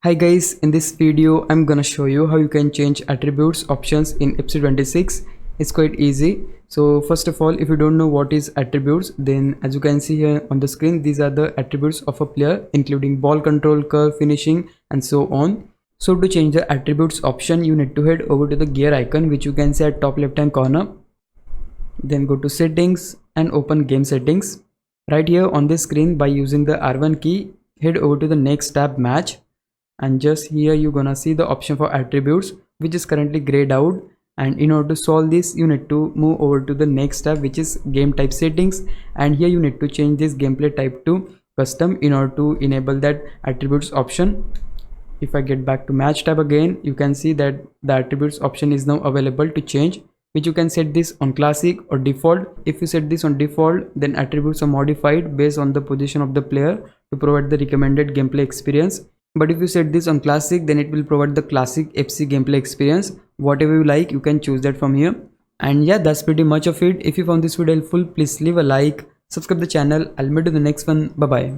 Hi guys, in this video I'm gonna show you how you can change attributes options in episode 26. It's quite easy. So first of all, if you don't know what is attributes, then as you can see here on the screen, these are the attributes of a player including ball control, curve, finishing and so on. So to change the attributes option, you need to head over to the gear icon which you can see at top left hand corner. Then go to settings and open game settings. Right here on this screen, by using the R1 key, head over to the next tab, match, and just here you're gonna see the option for attributes which is currently grayed out. And in order to solve this, you need to move over to the next tab which is game type settings, and here you need to change this gameplay type to custom in order to enable that attributes option. If I get back to match tab again, you can see that the attributes option is now available to change, which you can set this on classic or default. If you set this on default, then attributes are modified based on the position of the player to provide the recommended gameplay experience. But if you set this on classic, then it will provide the classic FC gameplay experience. Whatever you like, you can choose that from here. And yeah, that's pretty much of it. If you found this video helpful, please leave a like, subscribe the channel. I'll meet you in the next one. Bye bye.